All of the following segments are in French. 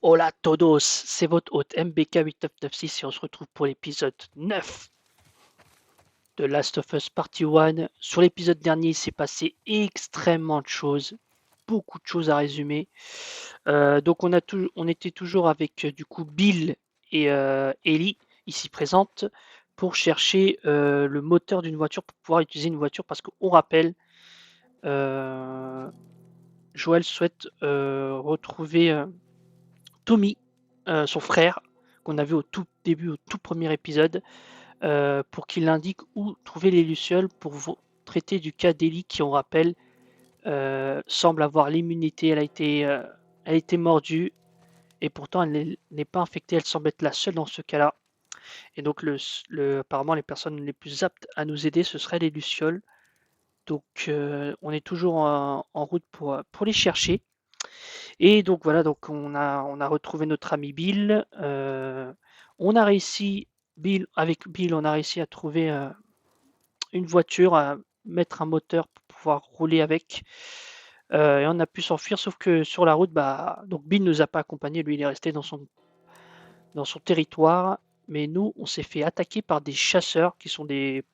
Hola todos, c'est votre hôte MBK8996 et on se retrouve pour l'épisode 9 de Last of Us Partie 1. Sur l'épisode dernier, il s'est passé extrêmement de choses, beaucoup de choses à résumer. Donc on était toujours avec du coup Bill et Ellie ici présentes pour chercher le moteur d'une voiture pour pouvoir utiliser une voiture parce qu'on rappelle, Joël souhaite retrouver Tommy, son frère, qu'on a vu au tout début, au tout premier épisode, pour qu'il indique où trouver les lucioles pour traiter du cas d'Ellie qui, on rappelle, semble avoir l'immunité. Elle a été mordue et pourtant elle n'est pas infectée. Elle semble être la seule dans ce cas-là. Et donc, apparemment, les personnes les plus aptes à nous aider, ce seraient les lucioles. Donc, on est toujours en route pour les chercher. Et donc voilà, donc on a retrouvé notre ami Bill. On a réussi, avec Bill, on a réussi à trouver une voiture, à mettre un moteur pour pouvoir rouler avec. Et on a pu s'enfuir, sauf que sur la route, bah, donc Bill ne nous a pas accompagnés, lui il est resté dans son territoire. Mais nous, on s'est fait attaquer par des chasseurs qui sont des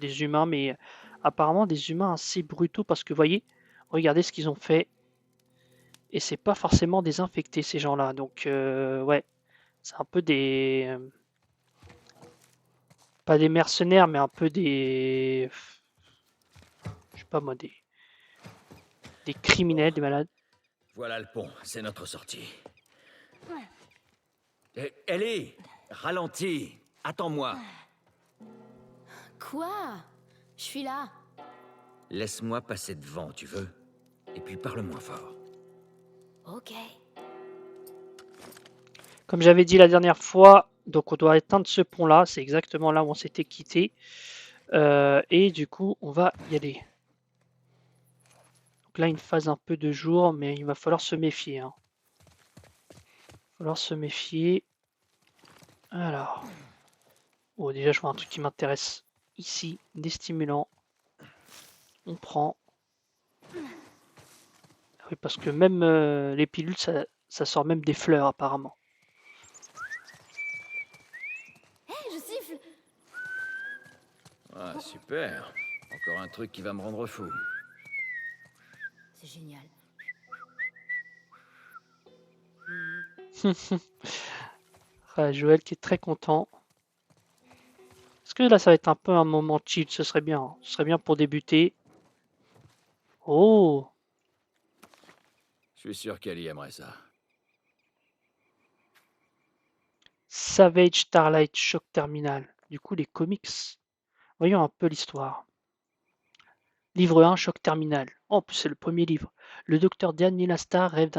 humains, mais apparemment des humains assez brutaux parce que, voyez, regardez ce qu'ils ont fait. Et c'est pas forcément désinfecté ces gens-là. Donc ouais, c'est un peu pas des mercenaires, mais un peu je sais pas moi, des Bon, criminels, des malades. voilà le pont, c'est notre sortie. Ellie, ralentis, attends-moi. Quoi? Je suis là. Laisse-moi passer devant, tu veux? Et puis parle moins fort. Ok. Comme j'avais dit la dernière fois, donc on doit éteindre ce pont-là. C'est exactement là où on s'était quitté. Et du coup, on va y aller. Donc là, une phase un peu de jour, mais il va falloir se méfier. Hein. Il va falloir se méfier. Alors. Oh, déjà, je vois un truc qui m'intéresse ici. Des stimulants. On prend. Ah oui, parce que même les pilules, ça sort même des fleurs, apparemment. Hé, je siffle. Ah, super. Encore un truc qui va me rendre fou. C'est génial. Ah, Joël qui est très content. Est-ce que là, ça va être un peu un moment chill? Ce serait bien. Hein. Ce serait bien pour débuter. Oh! Je suis sûr qu'Ellie aimerait ça. Savage Starlight Shock Terminal. Du coup, les comics. Voyons un peu l'histoire. Livre 1, Choc Terminal. Oh, en plus, c'est le premier livre. Le docteur Daniel Astar rêve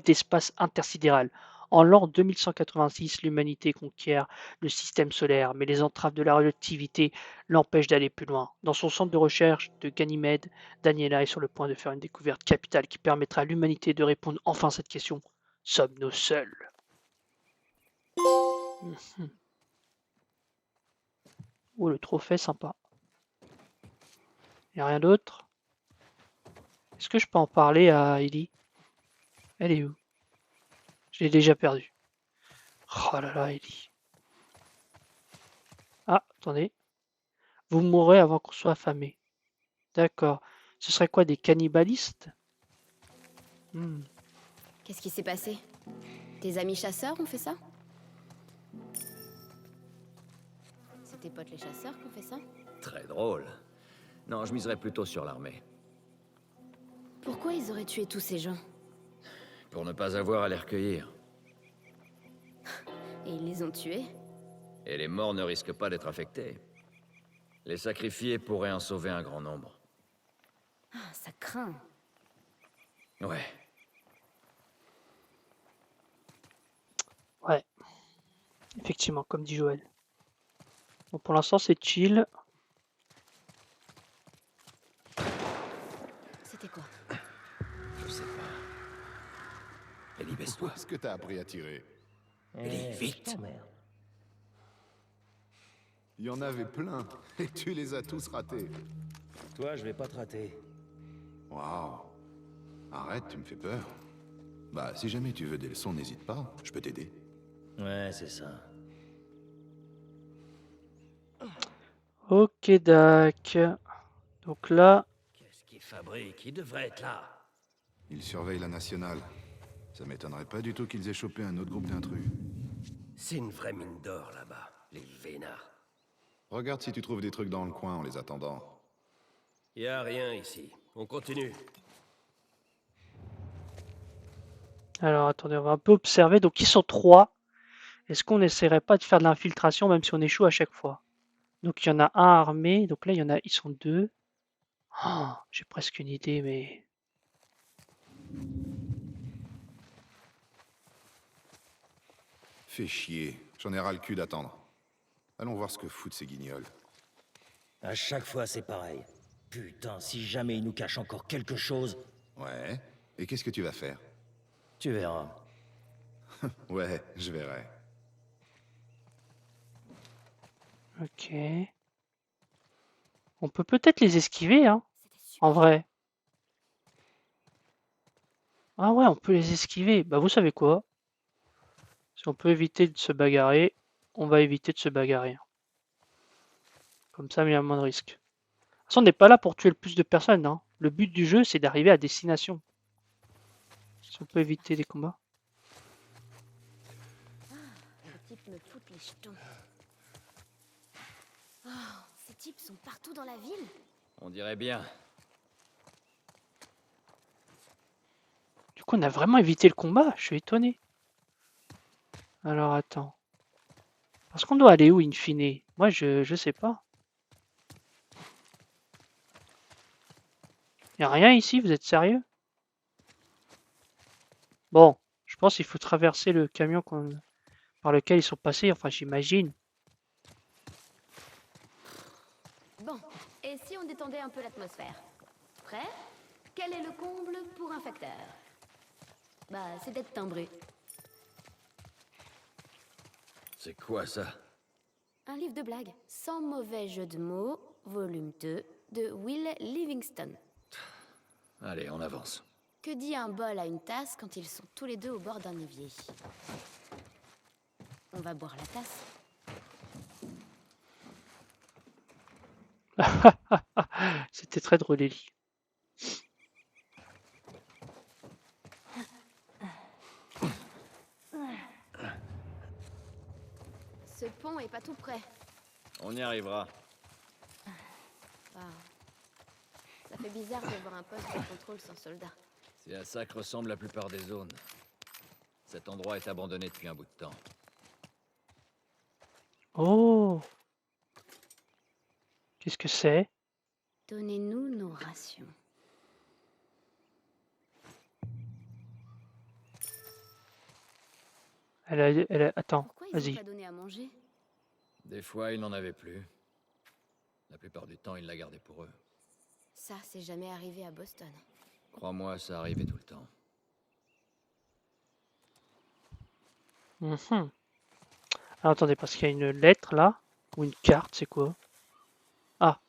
d'espace intersidéral. En l'an 2186, l'humanité conquiert le système solaire, mais les entraves de la radioactivité l'empêchent d'aller plus loin. Dans son centre de recherche de Ganymède, Daniela est sur le point de faire une découverte capitale qui permettra à l'humanité de répondre enfin à cette question. Sommes-nous seuls? Mhm. Oh, le trophée, sympa. Y a rien d'autre? Est-ce que je peux en parler à Ellie? Elle est où? Je l'ai déjà perdu. Oh là là, Ellie. Ah, attendez. Vous mourrez avant qu'on soit affamé. D'accord. Ce serait quoi, des cannibalistes? Hmm. Qu'est-ce qui s'est passé? Tes amis chasseurs ont fait ça? C'est tes potes les chasseurs qui ont fait ça? Très drôle. Non, je miserais plutôt sur l'armée. Pourquoi ils auraient tué tous ces gens? Pour ne pas avoir à les recueillir. Et ils les ont tués? Et les morts ne risquent pas d'être infectés. Les sacrifiés pourraient en sauver un grand nombre. Ah, ça craint. Ouais. Ouais, effectivement, comme dit Joël. Bon, pour l'instant, c'est chill. C'était quoi? Je sais pas. Ellie, Où baisse-toi. est-ce que t'as appris à tirer? Ellie, vite. Il y en avait plein, et tu les as tous ratés. Toi, je vais pas te rater. Waouh. Arrête, tu me fais peur. Bah, si jamais tu veux des leçons, n'hésite pas, je peux t'aider. Ouais, c'est ça. Ok, Dac. Donc là, Qu'est-ce qu'il fabrique? Il devrait être là. Ils surveillent la nationale. Ça m'étonnerait pas du tout qu'ils aient chopé un autre groupe d'intrus. C'est une vraie mine d'or là-bas, les vénards. Regarde si tu trouves des trucs dans le coin en les attendant. Y a rien ici. On continue. alors attendez, on va un peu observer. Donc ils sont 3. Est-ce qu'on n'essaierait pas de faire de l'infiltration même si on échoue à chaque fois? Donc il y en a un armé. Donc là, il y en a, ils sont 2. Oh, j'ai presque une idée, mais... Fais chier, j'en ai ras le cul d'attendre. Allons voir ce que foutent ces guignols. À chaque fois, c'est pareil. Putain, si jamais il nous cache encore quelque chose, Ouais, et qu'est-ce que tu vas faire? tu verras. Ouais, je verrai. Ok. On peut peut-être les esquiver, hein, C'était super. en vrai. Ah ouais, on peut les esquiver. Bah vous savez quoi? Si on peut éviter de se bagarrer, on va éviter de se bagarrer. Comme ça, il y a moins de risques. De toute façon, on n'est pas là pour tuer le plus de personnes, hein. Le but du jeu, c'est d'arriver à destination. Si on peut éviter les combats. Ces types me foutent les jetons. Oh, ces types sont partout dans la ville. On dirait bien. Du coup, on a vraiment évité le combat. Je suis étonné. Alors, attends. Parce qu'on doit aller où, in fine? Moi, je sais pas. Y a rien ici, vous êtes sérieux? Bon, je pense qu'il faut traverser le camion par lequel ils sont passés, enfin j'imagine. Bon, et si on détendait un peu l'atmosphère? Prêt? Quel est le comble pour un facteur? Bah, c'est d'être timbré. C'est quoi ça? Un livre de blagues, sans mauvais jeu de mots, volume 2, de Will Livingston. Allez, on avance. Que dit un bol à une tasse quand ils sont tous les deux au bord d'un évier? On va boire la tasse. C'était très drôle, Ellie. Ce pont est pas tout près. On y arrivera. Wow. Ça fait bizarre de voir un poste de contrôle sans soldats. C'est à ça que ressemble la plupart des zones. Cet endroit est abandonné depuis un bout de temps. Oh, qu'est-ce que c'est? Donnez-nous nos rations. Attends, Pourquoi ils ont vas-y. pas donné à manger? Des fois, ils n'en avaient plus. La plupart du temps, ils la gardaient pour eux. Ça, c'est jamais arrivé à Boston. Crois-moi, ça arrivait tout le temps. Mhm. Alors, attendez, parce qu'il y a une lettre là, ou une carte, c'est quoi? Ah,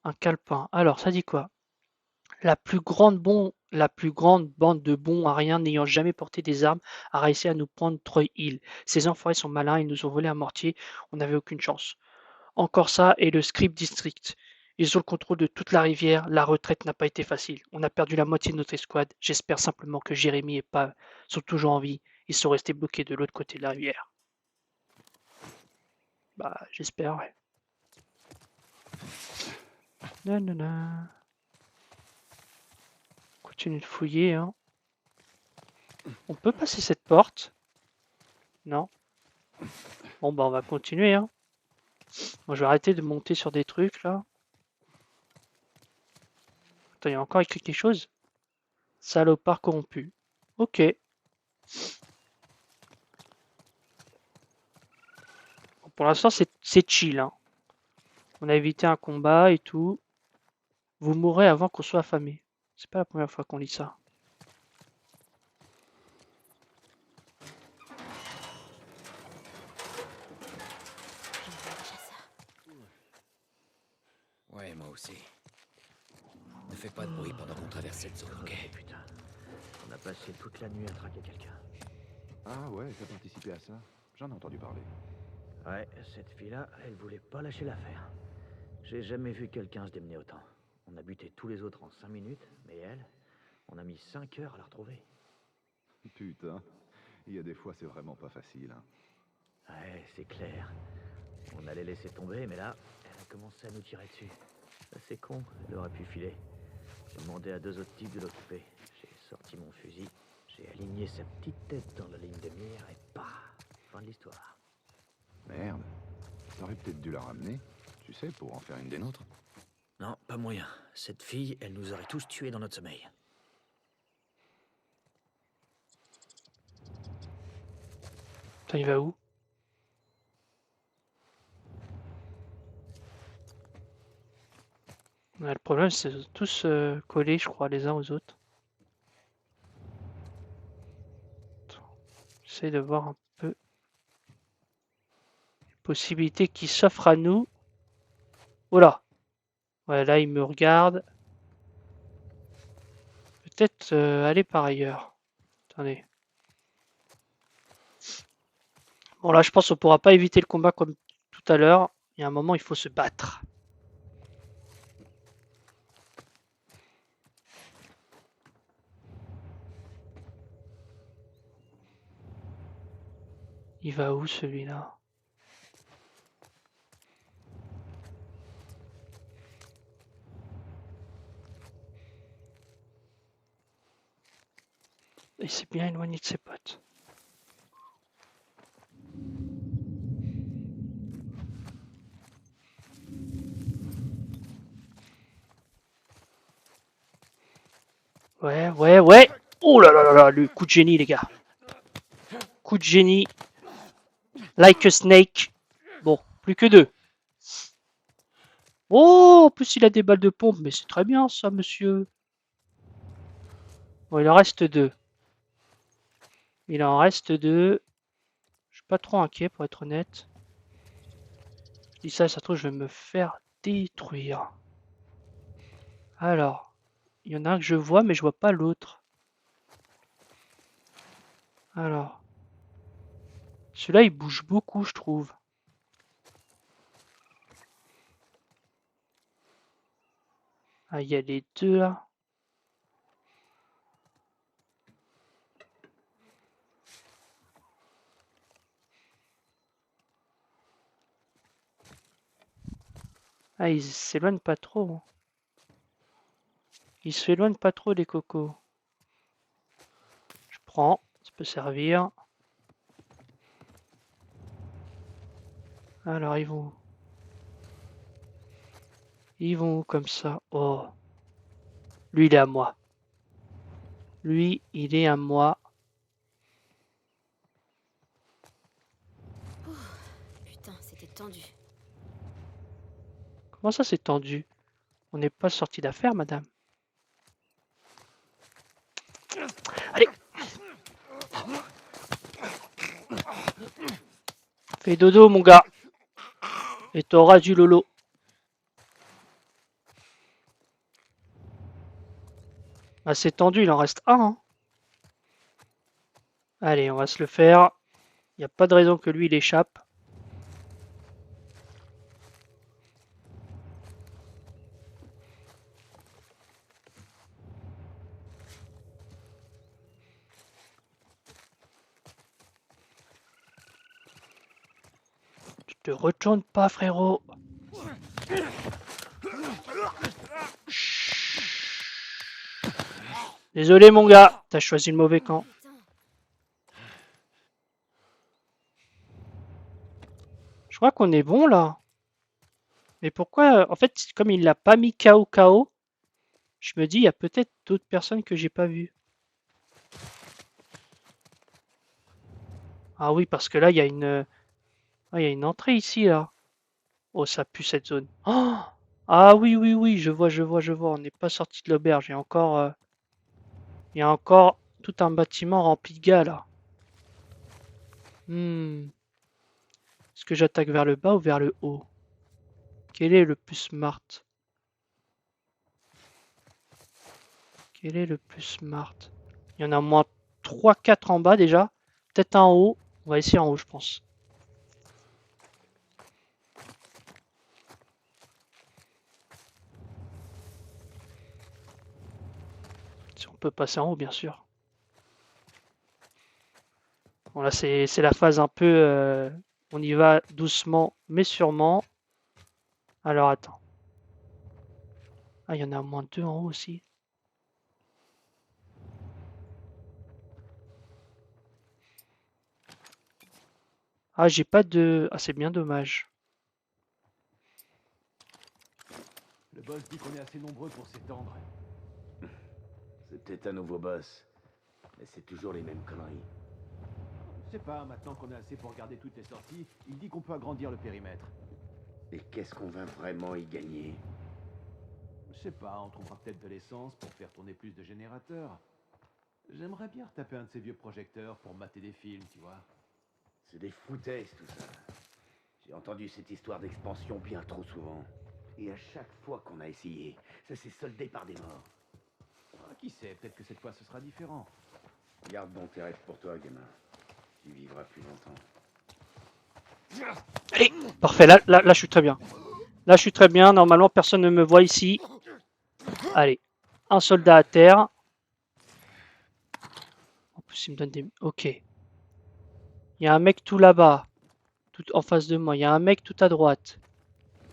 un calepin. Alors, ça dit quoi? La plus grande bande de bons à rien n'ayant jamais porté des armes a réussi à nous prendre Troy Hill. Ces enfoirés sont malins, ils nous ont volé un mortier, on n'avait aucune chance. Encore ça et le Script District. Ils ont le contrôle de toute la rivière, la retraite n'a pas été facile. On a perdu la moitié de notre escouade. J'espère simplement que Jérémy et Pav sont toujours en vie. Ils sont restés bloqués de l'autre côté de la rivière. Bah, j'espère, ouais. Nanana. Continue de fouiller, hein. On peut passer cette porte? Non? Bon, bah, on va continuer, hein. Moi, je vais arrêter de monter sur des trucs, là. Attends, il y a encore écrit quelque chose? Salopard corrompu. Ok. Bon, pour l'instant, c'est chill, hein. On a évité un combat et tout. Vous mourrez avant qu'on soit affamé. C'est pas la première fois qu'on lit ça. J'entends des chasseurs. Ouais, moi aussi. Ne fais pas de bruit pendant qu'on traverse cette zone, ok? On a passé toute la nuit à traquer quelqu'un. Ah ouais, t'as participé à ça? J'en ai entendu parler. Ouais, cette fille-là, elle voulait pas lâcher l'affaire. J'ai jamais vu quelqu'un se démener autant. On a buté tous les autres en 5 minutes, mais elle, on a mis 5 heures à la retrouver. Putain, il y a des fois c'est vraiment pas facile. Hein. Ouais, c'est clair. On allait laisser tomber, mais là, elle a commencé à nous tirer dessus. C'est con, elle aurait pu filer. J'ai demandé à 2 autres types de l'occuper. J'ai sorti mon fusil, j'ai aligné sa petite tête dans la ligne de mire et paf, fin de l'histoire. Merde. T'aurais peut-être dû la ramener, tu sais, pour en faire une des nôtres. Non, pas moyen. Cette fille, elle nous aurait tous tués dans notre sommeil. Putain, il va où? Ouais, le problème, c'est tous collés, je crois, les uns aux autres. J'essaie de voir un peu les possibilités qui s'offrent à nous. Oh là! Ouais, là, il me regarde. Peut-être aller par ailleurs. Attendez. Bon, là, je pense qu'on pourra pas éviter le combat comme tout à l'heure. Il y a un moment, il faut se battre. Il va où, celui-là? Il s'est bien éloigné de ses potes. Ouais, ouais, ouais. Oh là là là là, le coup de génie, les gars. Coup de génie. Like a snake. Bon, plus que 2. Oh, en plus il a des balles de pompe, mais c'est très bien ça, monsieur. Bon, il en reste 2. Il en reste 2. Je suis pas trop inquiet pour être honnête. Je dis ça se trouve, je vais me faire détruire. Alors, il y en a un que je vois, mais je vois pas l'autre. Alors, celui-là, il bouge beaucoup, je trouve. Ah, il y a les deux là. Ah, ils s'éloignent pas trop. Hein. Ils s'éloignent pas trop, les cocos. Je prends, ça peut servir. Alors, ils vont. Ils vont où comme ça? Oh. Lui, il est à moi. Lui, il est à moi. Putain, c'était tendu. Comment ça, c'est tendu? On n'est pas sorti d'affaire, madame. Allez! Fais dodo, mon gars. Et t'auras du lolo. Ah, c'est tendu, il en reste un. Hein. Allez, on va se le faire. Il n'y a pas de raison que lui, il échappe. Tu te retournes pas, frérot. Désolé, mon gars. T'as choisi le mauvais camp. Putain. Je crois qu'on est bon, là. Mais pourquoi? En fait, comme il l'a pas mis KO, je me dis, il y a peut-être d'autres personnes que j'ai pas vues. Ah oui, parce que là, il y a une... Ah, il y a une entrée ici, là. Oh, ça pue cette zone. Oh ah oui, oui, oui, je vois, je vois, je vois. On n'est pas sorti de l'auberge. Il y a encore tout un bâtiment rempli de gars, là. Est-ce que j'attaque vers le bas ou vers le haut? Quel est le plus smart? Quel est le plus smart? Il Il y en a au moins 3-4 en bas déjà. Peut-être un en haut. On va essayer en haut, je pense. Si on peut passer en haut, bien sûr. Bon, là, c'est la phase un peu... on y va doucement, mais sûrement. Alors, attends. Ah, il y en a au moins 2 en haut aussi. Ah, j'ai pas de... Ah, c'est bien dommage. Le boss dit qu'on est assez nombreux pour s'étendre. C'est peut-être un nouveau boss, mais c'est toujours les mêmes conneries. Je sais pas, maintenant qu'on est assez pour garder toutes les sorties, il dit qu'on peut agrandir le périmètre. Et qu'est-ce qu'on va vraiment y gagner? Je sais pas, on trouvera peut-être de l'essence pour faire tourner plus de générateurs. J'aimerais bien retaper un de ces vieux projecteurs pour mater des films, tu vois. C'est des foutaises tout ça. J'ai entendu cette histoire d'expansion bien trop souvent. Et à chaque fois qu'on a essayé, ça s'est soldé par des morts. Ah, qui sait, peut-être que cette fois ce sera différent. Garde donc tes rêves pour toi, gamin. Tu vivras plus longtemps. Allez, parfait, là, je suis très bien. Là, je suis très bien. Normalement, personne ne me voit ici. Allez, un soldat à terre. En plus, il me donne des... Ok. Il y a un mec tout là-bas. Tout en face de moi. Il y a un mec tout à droite.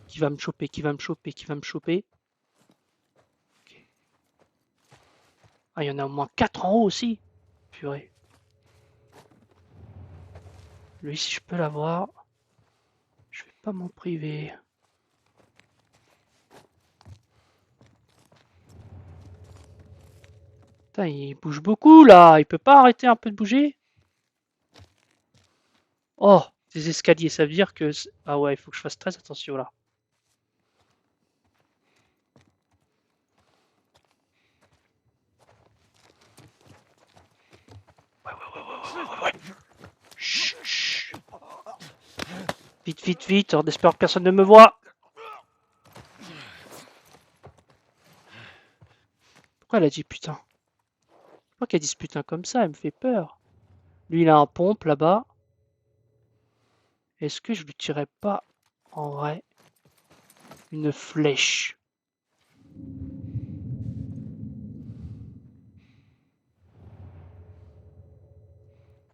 Qui va me choper, qui va me choper, qui va me choper. Okay. Ah, il y en a au moins 4 en haut aussi. Purée. Lui, si je peux l'avoir, je vais pas m'en priver. Putain, il bouge beaucoup là. Il peut pas arrêter un peu de bouger? Oh, des escaliers, ça veut dire que... Ah ouais, il faut que je fasse très attention là. Ouais. Chut, chut. Vite, vite, vite, on espère que personne ne me voit. Pourquoi elle a dit putain? Pourquoi qu'elle dit ce putain comme ça? Elle me fait peur. Lui, il a un pompe là-bas. Est-ce que je lui tirais pas en vrai une flèche?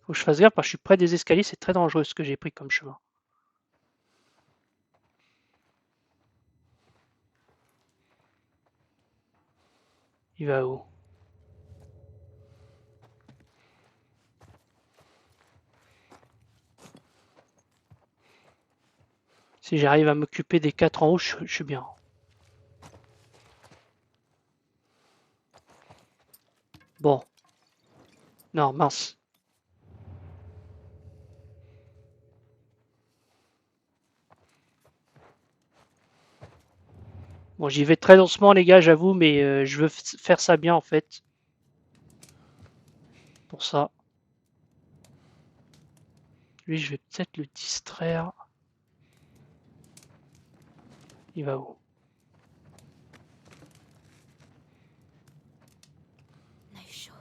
Faut que je fasse gaffe parce que je suis près des escaliers, c'est très dangereux ce que j'ai pris comme chemin. Il va où? Si j'arrive à m'occuper des 4 en haut, je suis bien. Bon. Non, mince. Bon, j'y vais très doucement les gars, j'avoue, mais je veux faire ça bien en fait. Pour ça. Lui, je vais peut-être le distraire. Il va où? On a eu chaud.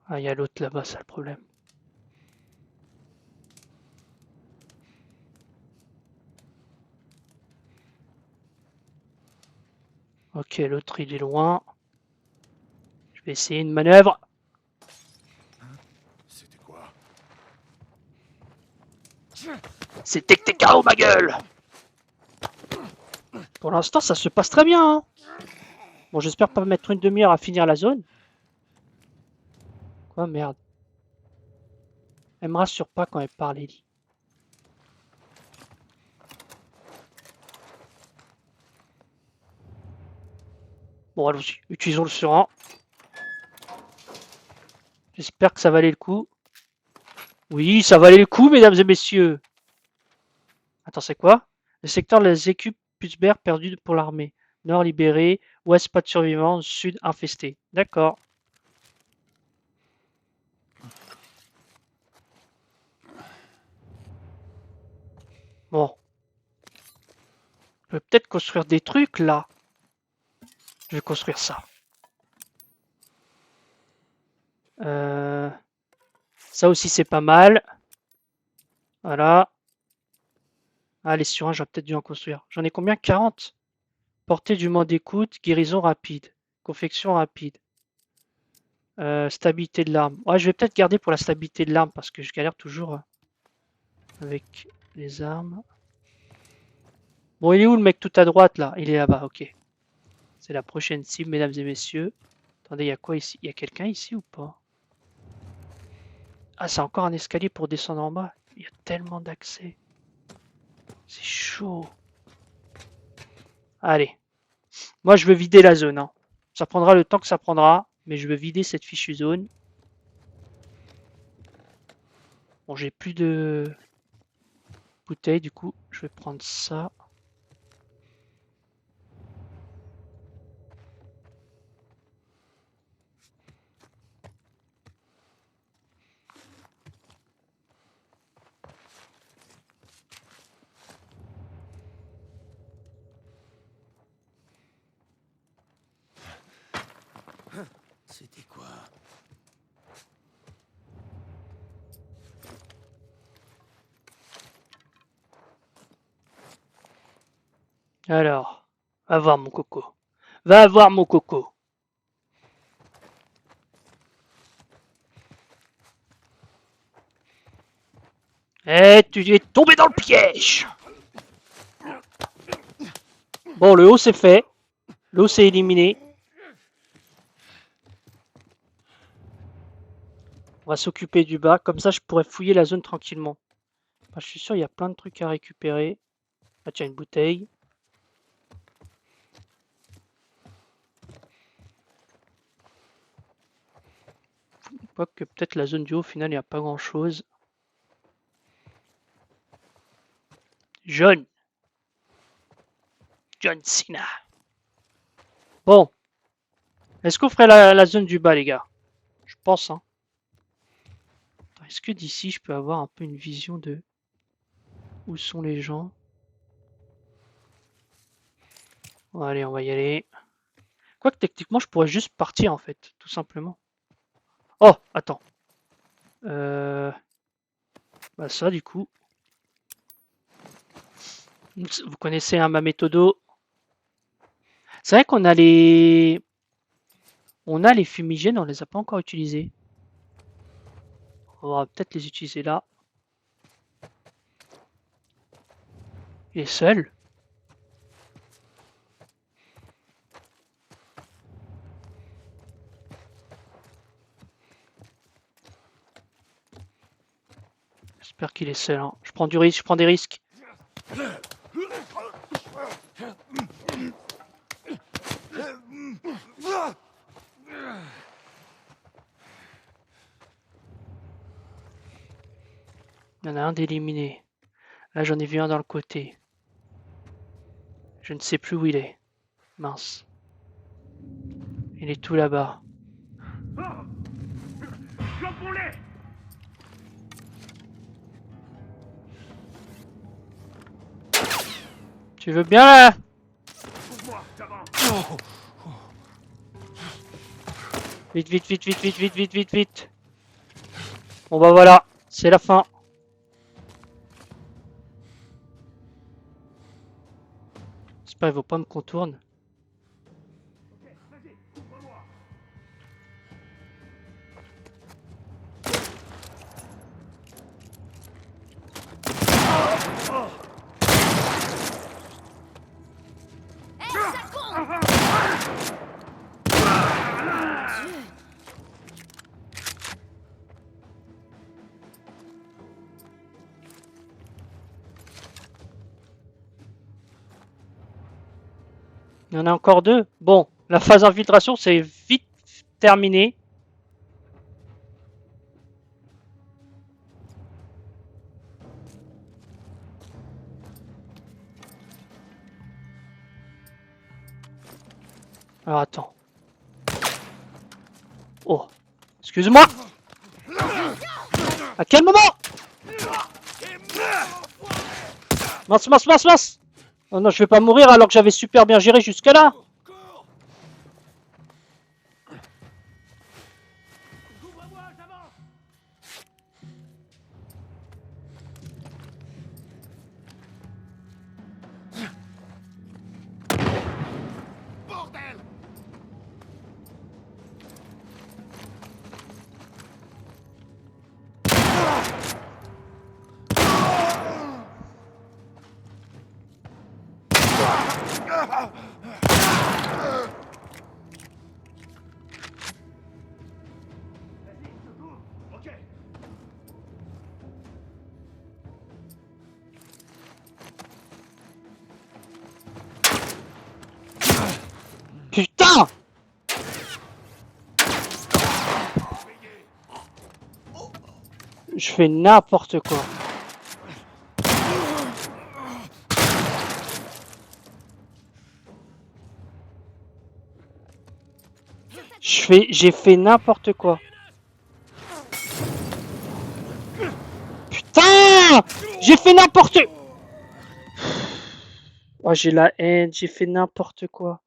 Ah, il y a l'autre là-bas, c'est le problème. Ok, l'autre il est loin. Je vais essayer une manœuvre. C'était quoi? C'était que t'es KO ma gueule! Pour l'instant, ça se passe très bien. Hein. Bon, j'espère pas mettre une demi-heure à finir la zone. Quoi, merde. Elle me rassure pas quand elle parle, Ellie. Bon, allons-y. Utilisons le serein. J'espère que ça valait le coup. Oui, ça valait le coup, mesdames et messieurs. Attends, c'est quoi? Le secteur de la Zécu Putzberg perdu pour l'armée. Nord libéré, ouest pas de survivants, sud infesté. D'accord. Bon. Je peux peut-être construire des trucs là. Je vais construire ça. Ça aussi c'est pas mal. Voilà. Ah, les sur 1, j'aurais peut-être dû en construire. J'en ai combien? 40. Portée du mode d'écoute, guérison rapide, confection rapide. Stabilité de l'arme. Ouais, je vais peut-être garder pour la stabilité de l'arme parce que je galère toujours avec les armes. Bon, il est où le mec tout à droite là? Il est là-bas, ok. C'est la prochaine cible, mesdames et messieurs. Attendez, il y a quoi ici? Il y a quelqu'un ici ou pas? Ah, c'est encore un escalier pour descendre en bas. Il y a tellement d'accès. C'est chaud. Allez. Moi, je veux vider la zone. Hein. Ça prendra le temps que ça prendra. Mais je veux vider cette fichue zone. Bon, j'ai plus de bouteilles. Du coup, je vais prendre ça. C'était quoi? Alors, va voir mon coco. Va voir mon coco. Eh, tu es tombé dans le piège. Bon, le haut c'est fait. Le haut c'est éliminé. On va s'occuper du bas. Comme ça, je pourrais fouiller la zone tranquillement. Enfin, je suis sûr, il y a plein de trucs à récupérer. Ah tiens, une bouteille. Quoique peut-être la zone du haut, au final, il n'y a pas grand-chose. John Cena. Bon. Est-ce qu'on ferait la zone du bas, les gars? Je pense, hein. Est-ce que d'ici, je peux avoir un peu une vision de où sont les gens? Bon, allez, on va y aller. Quoique, techniquement, je pourrais juste partir, en fait, tout simplement. Oh, attends. Bah ça, du coup. Vous connaissez ma méthodo. C'est vrai qu'on a les... On a les fumigènes, on les a pas encore utilisés. On va peut-être les utiliser là. Il est seul. J'espère qu'il est seul. Hein. Je prends du risque, je prends des risques. Il y en a un d'éliminé. Là, j'en ai vu un dans le côté. Je ne sais plus où il est. Mince. Il est tout là-bas. Tu veux bien là? Vite, vite, vite, vite, vite, vite, vite, vite, vite. Bon bah voilà, c'est la fin. J'espère qu'il ne va pas me contourner. Il y en a encore deux. Bon, la phase d'infiltration, c'est vite terminé. Alors attends. Oh, excuse-moi. À quel moment? Mince, mince, mince, mince. Oh non, je vais pas mourir alors que j'avais super bien géré jusqu'à là. Putain! Je fais n'importe quoi. J'ai fait n'importe quoi. Putain! J'ai fait n'importe... Oh, j'ai la haine, j'ai fait n'importe quoi.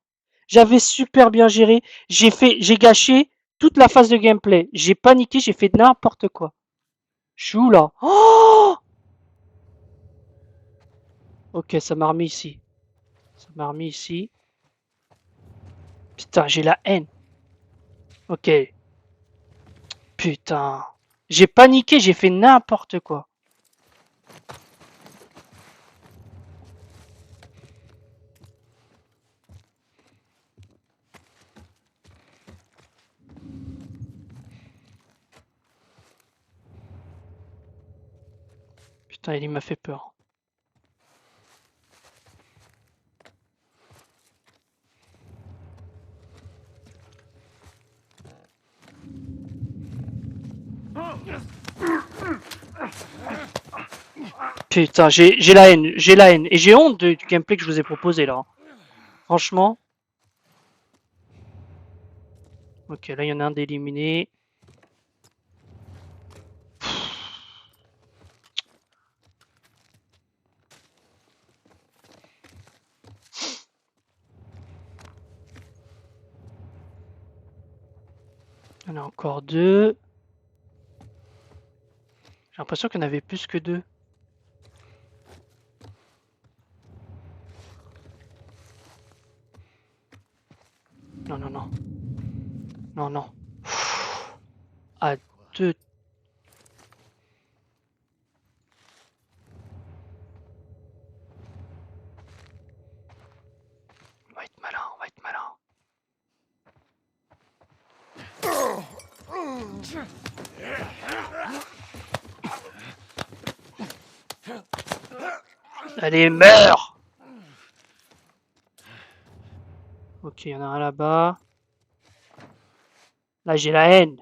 J'avais super bien géré. J'ai gâché toute la phase de gameplay. J'ai paniqué, j'ai fait n'importe quoi. Je suis où là? Oh! Ok, ça m'a remis ici. Ça m'a remis ici. Putain, j'ai la haine. Ok. Putain. J'ai paniqué, j'ai fait n'importe quoi. Putain, il m'a fait peur. Putain, j'ai la haine, j'ai la haine. Et j'ai honte du gameplay que je vous ai proposé là. Franchement. Ok, là il y en a un d'éliminé. Il y en a encore deux. J'ai l'impression qu'il y en avait plus que deux. Non, non, non. Non, non. À deux. On va être malin, on va être malin. Allez, meurs! Ok, il y en a un là-bas. Là, j'ai la haine.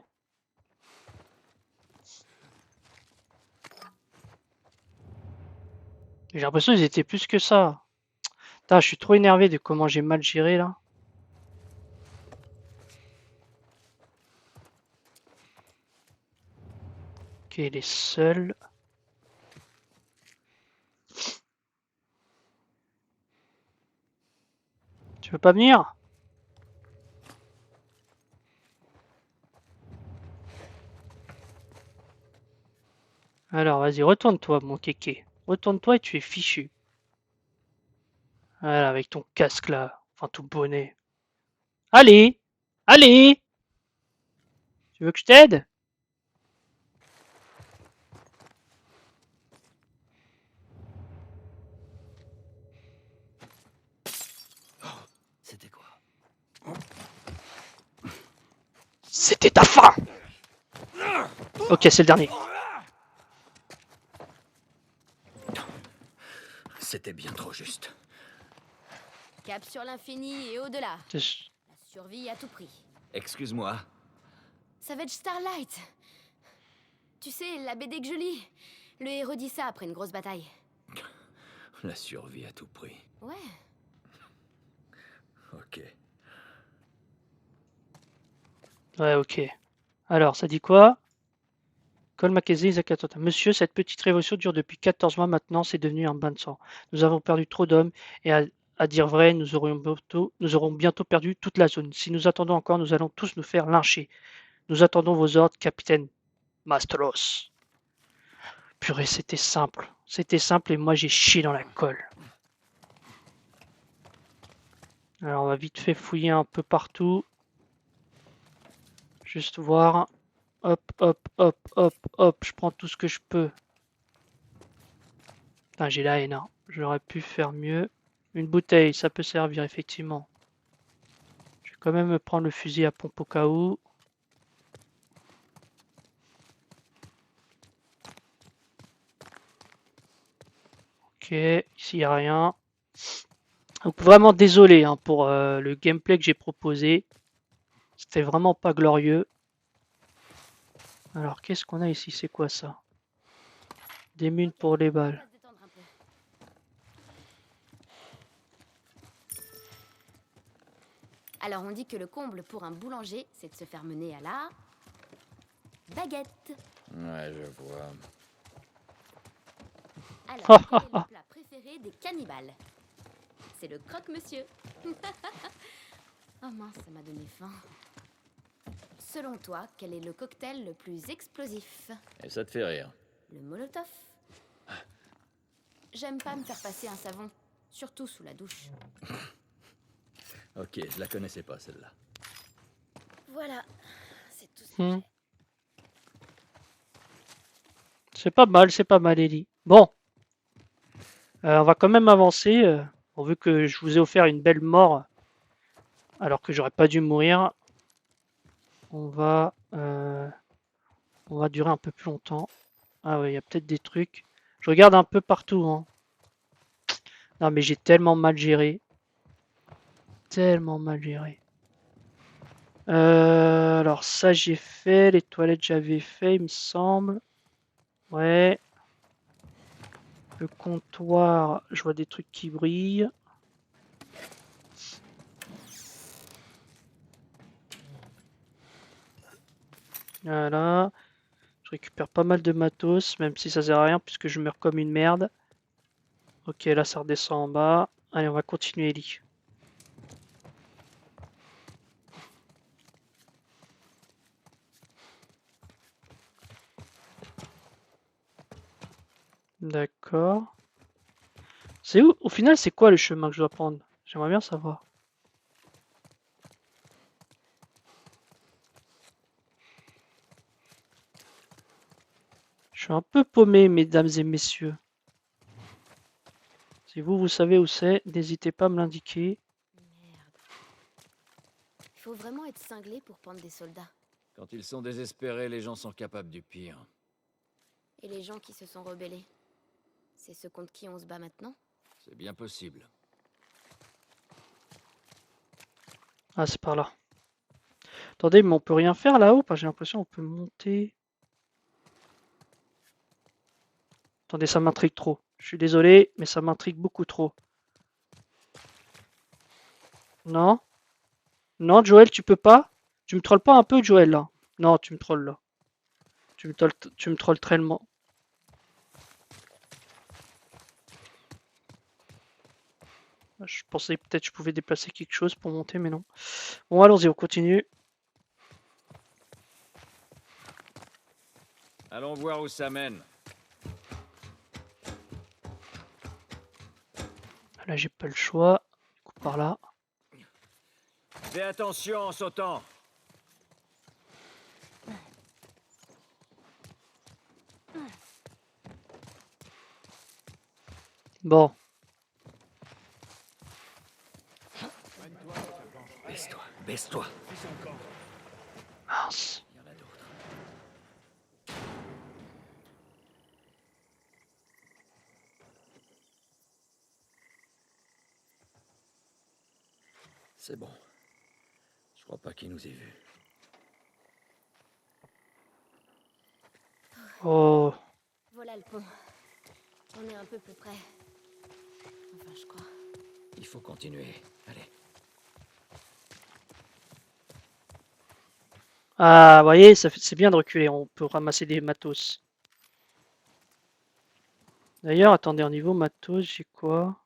J'ai l'impression qu'ils étaient plus que ça. Putain, je suis trop énervé de comment j'ai mal géré là. Ok, il est seul. Tu veux pas venir? Alors, vas-y, retourne-toi, mon kéké. Retourne-toi et tu es fichu. Voilà, avec ton casque là. Enfin, tout bonnet. Allez! Allez! Tu veux que je t'aide? C'était quoi? C'était ta fin! Ok, c'est le dernier. C'était bien trop juste. Cap sur l'infini et au-delà. La survie à tout prix. Excuse-moi. Savage Starlight. Tu sais, la BD que je lis. Le héros dit ça après une grosse bataille. La survie à tout prix. Ouais. Ok. Ouais, ok. Alors, ça dit quoi? Col Mackenzie, Zakatota. Monsieur, cette petite révolution dure depuis 14 mois maintenant, c'est devenu un bain de sang. Nous avons perdu trop d'hommes et à dire vrai, nous aurons bientôt perdu toute la zone. Si nous attendons encore, nous allons tous nous faire lyncher. Nous attendons vos ordres, capitaine Mastros. Purée, c'était simple. C'était simple et moi j'ai chié dans la colle. Alors on va vite fait fouiller un peu partout. Juste voir. Hop, hop, hop, hop, hop. Je prends tout ce que je peux. Putain, j'ai la haine. Hein. J'aurais pu faire mieux. Une bouteille, ça peut servir effectivement. Je vais quand même me prendre le fusil à pompe au cas où. Ok, ici il n'y a rien. Donc vraiment désolé hein, pour le gameplay que j'ai proposé. C'était vraiment pas glorieux. Alors qu'est-ce qu'on a ici? C'est quoi ça? Des mines pour les On va balles. se détendre un peu. Alors on dit que le comble pour un boulanger, c'est de se faire mener à la baguette. Ouais, je vois. Alors, quel est le plat préféré des cannibales? C'est le croque-monsieur. Oh mince, ça m'a donné faim. Selon toi, quel est le cocktail le plus explosif? Et ça te fait rire. Le molotov. J'aime pas me faire passer un savon, surtout sous la douche. Ok, je la connaissais pas celle-là. Voilà, c'est tout ce que Hmm. j'ai. C'est pas mal, Ellie. Bon, on va quand même avancer. Vu que je vous ai offert une belle mort, alors que j'aurais pas dû mourir, on va, euh, on va durer un peu plus longtemps. Ah ouais, il y a peut-être des trucs. Je regarde un peu partout, hein. Non, mais j'ai tellement mal géré. Tellement mal géré. Alors ça j'ai fait, les toilettes j'avais fait, il me semble. Ouais. Le comptoir, je vois des trucs qui brillent. Voilà. Je récupère pas mal de matos, même si ça sert à rien puisque je meurs comme une merde. Ok, là ça redescend en bas. Allez, on va continuer, Ellie. D'accord. C'est où? Au final, c'est quoi le chemin que je dois prendre? J'aimerais bien savoir. Je suis un peu paumé, mesdames et messieurs. Si vous, vous savez où c'est, n'hésitez pas à me l'indiquer. Merde. Il faut vraiment être cinglé pour prendre des soldats. Quand ils sont désespérés, les gens sont capables du pire. Et les gens qui se sont rebellés, c'est ceux contre qui on se bat maintenant? C'est bien possible. Ah, c'est par là. Attendez, mais on peut rien faire là-haut? J'ai l'impression qu'on peut monter. Attendez, ça m'intrigue trop. Je suis désolé, mais ça m'intrigue beaucoup trop. Non? Non, Joël, tu peux pas? Tu me trolles pas un peu, Joël, là? Non, tu me trolles, là. Tu me trolles tellement. Je pensais peut-être que je pouvais déplacer quelque chose pour monter, mais non. Bon, allons-y, on continue. Allons voir où ça mène. Là, j'ai pas le choix. Du coup, par là. Fais attention en sautant. Bon. Baisse-toi, baisse-toi. Mince. Il y en a d'autres. C'est bon. Je crois pas qu'il nous ait vus. Oh. Voilà le pont. On est un peu plus près. Enfin, je crois. Il faut continuer. Allez. Ah, vous voyez, c'est bien de reculer. On peut ramasser des matos. D'ailleurs, attendez, au niveau matos, j'ai quoi?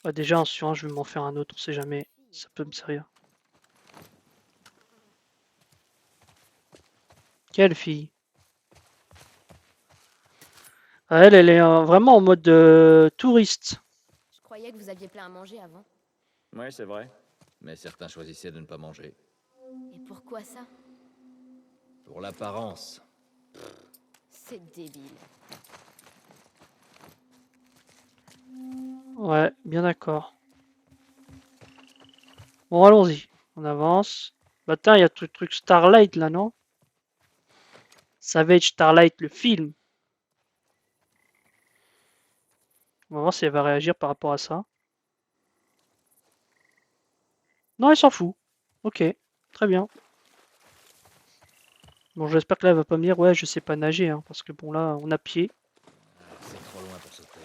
Ah, déjà, sur un, je vais m'en faire un autre, on sait jamais. Ça peut me servir. Quelle fille? Ah, elle est vraiment en mode touriste. Je croyais que vous aviez plein à manger avant. Ouais, c'est vrai. Mais certains choisissaient de ne pas manger. Et pourquoi ça? Pour l'apparence. C'est débile. Ouais, bien d'accord. Bon, allons-y. On avance. Bah, tiens, il y a tout le truc Starlight là, non? Savage Starlight, le film. On va voir si elle va réagir par rapport à ça. Non, elle s'en fout. Ok, très bien. Bon, j'espère que là, elle va pas me dire, ouais, je sais pas nager, hein, parce que bon, là, on a pied. C'est trop loin pour sauter.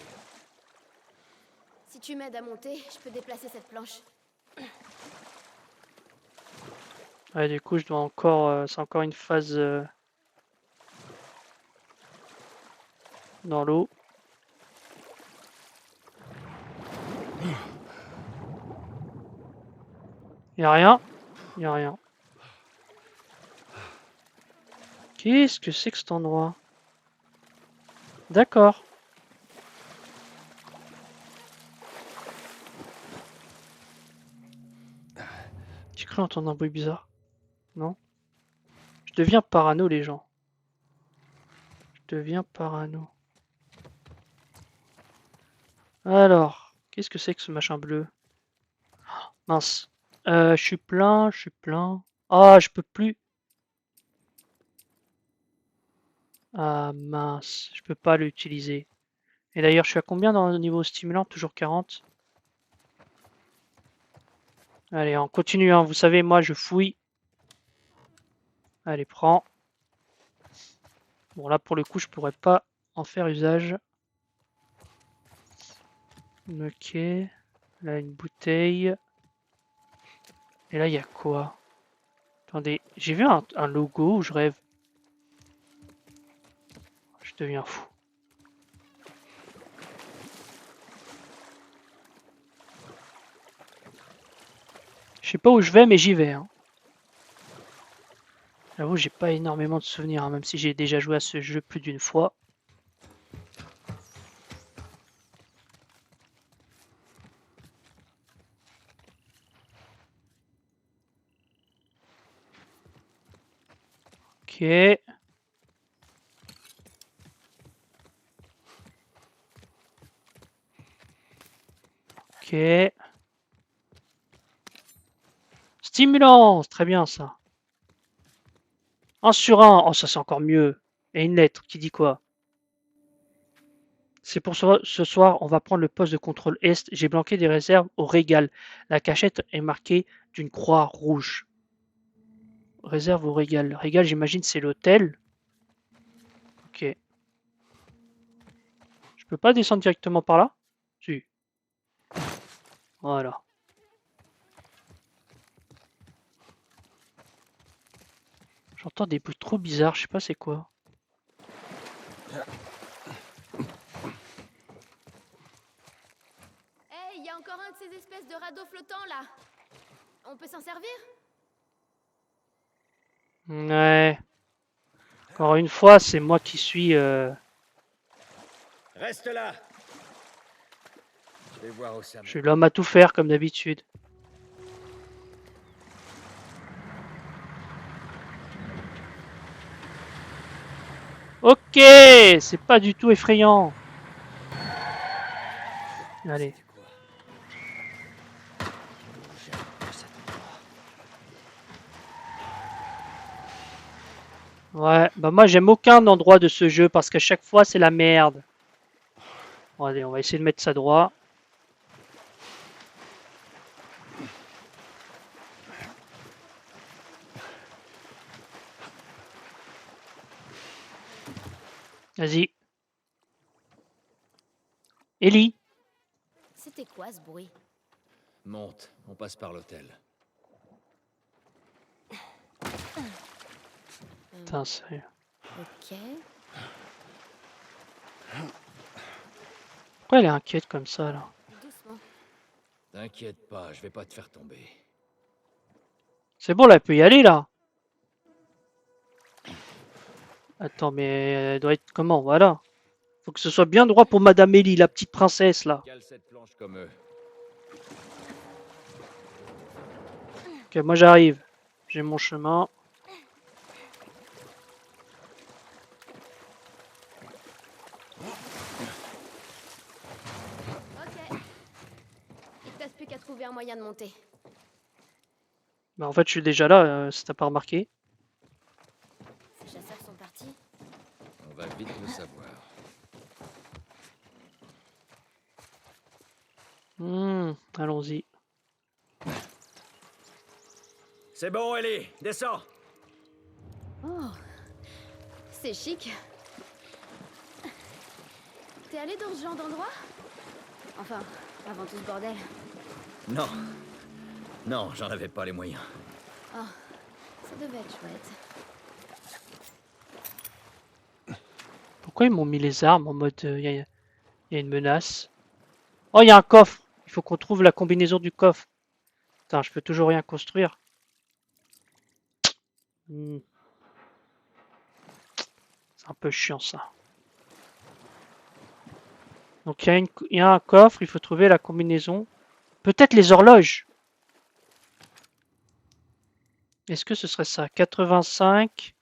Si tu m'aides à monter, je peux déplacer cette planche. Ouais, du coup, je dois encore, c'est encore une phase dans l'eau. Y a rien. Y a rien. Qu'est-ce que c'est que cet endroit? D'accord. J'ai cru entendre un bruit bizarre. Non? Je deviens parano, les gens. Je deviens parano. Alors, qu'est-ce que c'est que ce machin bleu? Mince. Je suis plein, je suis plein. Ah, je peux plus. Ah mince, je peux pas l'utiliser. Et d'ailleurs, je suis à combien dans le niveau stimulant? Toujours 40. Allez, on continue, hein. Vous savez, moi, je fouille. Allez, prends. Bon, là, pour le coup, je pourrais pas en faire usage. Ok. Là, une bouteille. Et là, il y a quoi? Attendez, j'ai vu un logo où je rêve. Je deviens fou. Je sais pas où je vais, mais j'y vais, hein. J'avoue, j'ai pas énormément de souvenirs, hein, même si j'ai déjà joué à ce jeu plus d'une fois. Ok. Ok. Stimulance, très bien ça. 1 sur 1, oh ça c'est encore mieux. Et une lettre qui dit quoi? C'est pour ce soir, on va prendre le poste de contrôle Est. J'ai planqué des réserves au Régal. La cachette est marquée d'une croix rouge. Réserve au Régal. Régal, j'imagine, c'est l'hôtel. Ok. Je peux pas descendre directement par là? Si. Voilà. J'entends des bruits trop bizarres, je sais pas c'est quoi. Hey, il y a encore un de ces espèces de radeaux flottants là. On peut s'en servir? Ouais. Encore une fois, c'est moi qui suis... Reste là. Je vais voir où ça Je suis mène. l'homme à tout faire comme d'habitude. Ok, c'est pas du tout effrayant. Allez. C'était quoi? J'aime pas cet endroit. Ouais, bah moi j'aime aucun endroit de ce jeu parce qu'à chaque fois c'est la merde. Bon, allez, on va essayer de mettre ça droit. Vas-y. Ellie. C'était quoi ce bruit? Monte, on passe par l'hôtel. Putain, sérieux. Ok. Pourquoi elle est inquiète comme ça là? Doucement. T'inquiète pas, je vais pas te faire tomber. C'est bon là, elle peut y aller là. Attends, mais elle doit être comment? Voilà. Faut que ce soit bien droit pour Madame Ellie, la petite princesse là. Cale cette planche comme eux. Ok, moi j'arrive. J'ai mon chemin. Ok. trouver un moyen de monter. Bah, en fait, je suis déjà là, si t'as pas remarqué. Ces chasseurs sont partis. On va vite le savoir. Allons-y. C'est bon, Ellie, descends. Oh, c'est chic. T'es allé dans ce genre d'endroit? Enfin, avant tout ce bordel. Non. Non, j'en avais pas les moyens. Oh, ça devait être chouette. Pourquoi ils m'ont mis les armes en mode il y a une menace? Oh, il y a un coffre. Il faut qu'on trouve la combinaison du coffre. Putain, je peux toujours rien construire. C'est un peu chiant ça. Donc il y a un coffre, il faut trouver la combinaison. Peut-être les horloges. Est-ce que ce serait ça? 85.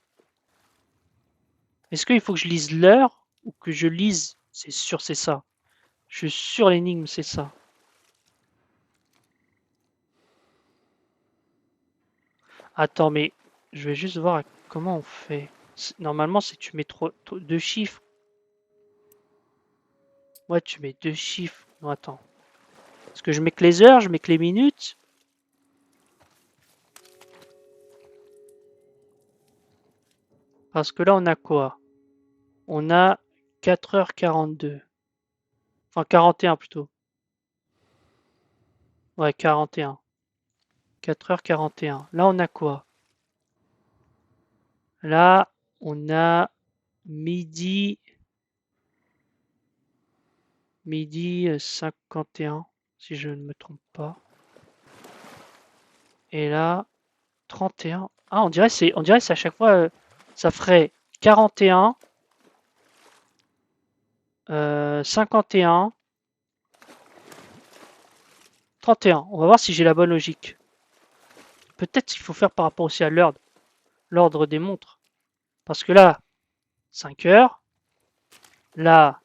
Est-ce qu'il faut que je lise l'heure ou que je lise? C'est sûr, c'est ça. Je suis sûr l'énigme, c'est ça. Attends, mais je vais juste voir comment on fait. Normalement, si tu mets deux chiffres. Ouais, tu mets deux chiffres. Non, attends. Est-ce que je mets que les heures, je mets que les minutes? Parce que là, on a quoi? On a 4h42. Enfin, 41 plutôt. Ouais, 41. 4h41. Là, on a quoi? Là, on a midi. Midi 51, si je ne me trompe pas. Et là, 31. Ah, on dirait c'est à chaque fois, ça ferait 41, 51, 31. On va voir si j'ai la bonne logique. Peut-être qu'il faut faire par rapport aussi à l'ordre des montres. Parce que là, 5 heures. Là,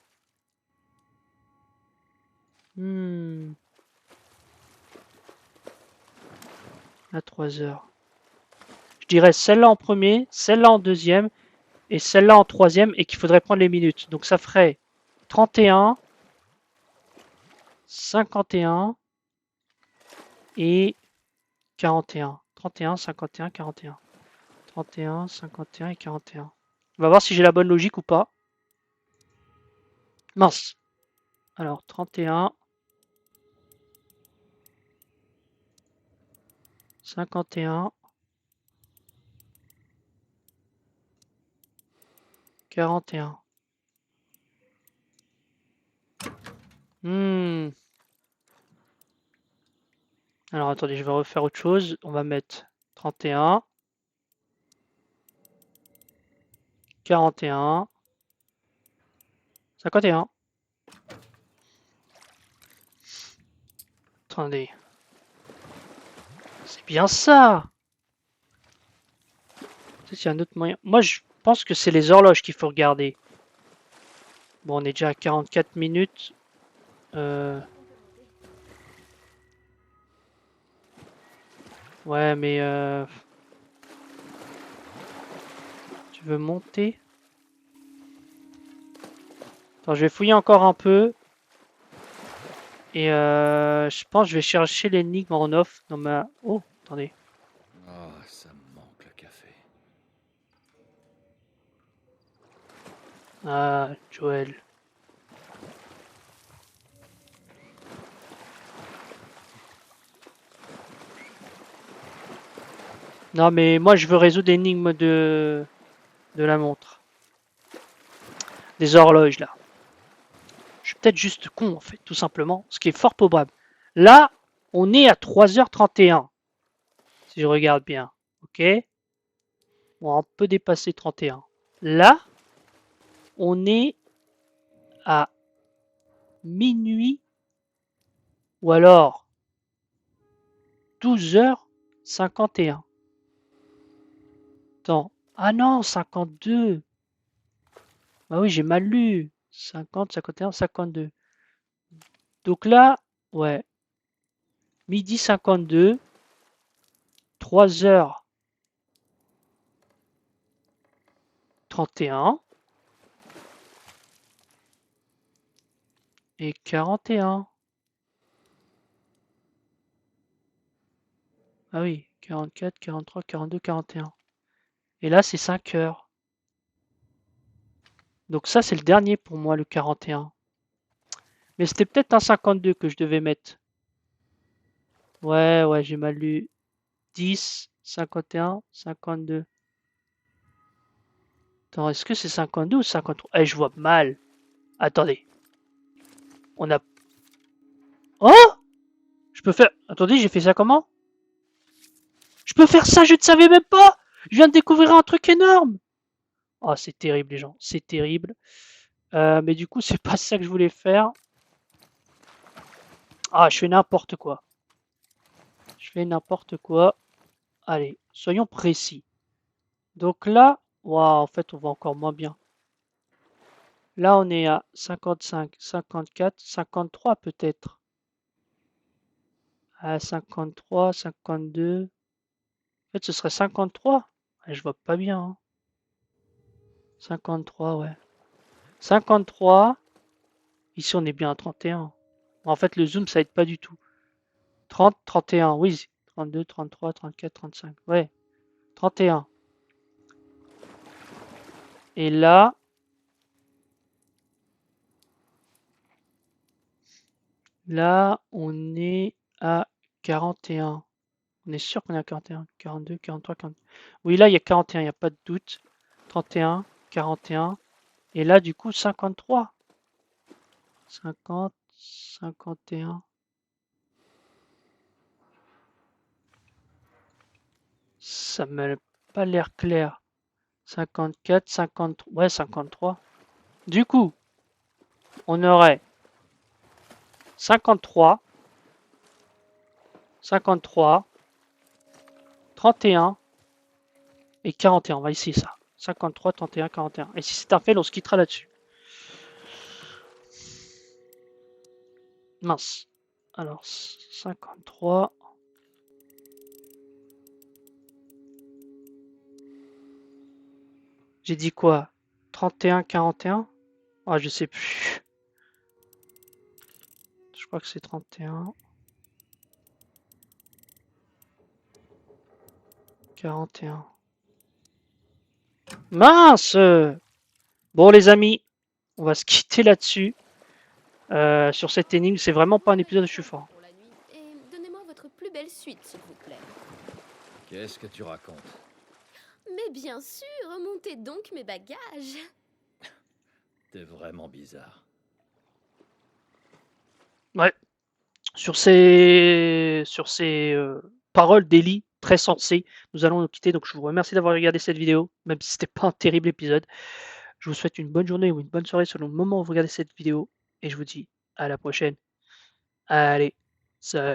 là 3 heures. Je dirais celle-là en premier, celle-là en deuxième et celle-là en troisième et qu'il faudrait prendre les minutes. Donc ça ferait 31, 51 et 41. 31, 51, 41. 31, 51 et 41. On va voir si j'ai la bonne logique ou pas. Mince. Alors, 31, 51, 41. Alors, attendez, je vais refaire autre chose. On va mettre 31, 41, 51. Attendez. C'est bien ça. Peut-être qu'il y a un autre moyen. Moi, je pense que c'est les horloges qu'il faut regarder. Bon, on est déjà à 44 minutes. Ouais, mais tu veux monter? Attends, je vais fouiller encore un peu. Et je pense que je vais chercher l'énigme en off dans ma... Oh, attendez. Oh, ça me manque le café. Ah, Joël. Non, mais moi, je veux résoudre l'énigme de la montre. Des horloges, là. Je suis peut-être juste con, en fait, tout simplement. Ce qui est fort probable. Là, on est à 3h31. Si je regarde bien. Ok? Bon, on peut dépasser 31. Là, on est à minuit ou alors 12h51. Attends. Ah non, 52. Bah oui, j'ai mal lu. 50, 51, 52. Donc là, ouais. Midi 52. 3h31. Et 41. Ah oui, 44, 43, 42, 41. Et là, c'est 5 heures. Donc ça, c'est le dernier pour moi, le 41. Mais c'était peut-être un 52 que je devais mettre. Ouais, j'ai mal lu. 10, 51, 52. Attends, est-ce que c'est 52 ou 53? Eh, je vois mal. Attendez. On a... Oh! Je peux faire... Attendez, j'ai fait ça comment? Je peux faire ça, je ne savais même pas! Je viens de découvrir un truc énorme! Oh, c'est terrible, les gens. C'est terrible. Mais du coup, c'est pas ça que je voulais faire. Ah, je fais n'importe quoi. Je fais n'importe quoi. Allez, soyons précis. Donc là, waouh, en fait, on va encore moins bien. Là, on est à 55, 54, 53 peut-être. À 53, 52. En fait, ce serait 53. Je vois pas bien. Hein. 53, ouais. 53. Ici, on est bien à 31. En fait, le zoom, ça aide pas du tout. 30, 31, oui. 32, 33, 34, 35. Ouais. 31. Et là, on est à 41. On est sûr qu'on est à 41. 42, 43, 40. Oui, là, il y a 41, il n'y a pas de doute. 31, 41. Et là, du coup, 53. 50, 51. Ça m'a pas l'air clair. 54, 53. Ouais, 53. Du coup, on aurait 53, 53, 31 et 41. On va essayer ça. 53, 31, 41. Et si c'est un fail, on se quittera là-dessus. Mince. Alors, 53. J'ai dit quoi? 31, 41? Ah, je sais plus. Je crois que c'est 31. 41. Mince! Bon, les amis, on va se quitter là-dessus. Sur cette énigme, c'est vraiment pas un épisode de je suis fort. Pour la nuit. Et donnez-moi votre plus belle suite, s'il vous plaît. Qu'est-ce que tu racontes? Mais bien sûr, remontez donc mes bagages. T'es vraiment bizarre. Ouais. Sur ces paroles d'Ellie très sensées, nous allons nous quitter. Donc je vous remercie d'avoir regardé cette vidéo, même si c'était pas un terrible épisode. Je vous souhaite une bonne journée ou une bonne soirée selon le moment où vous regardez cette vidéo. Et je vous dis à la prochaine. Allez, salut.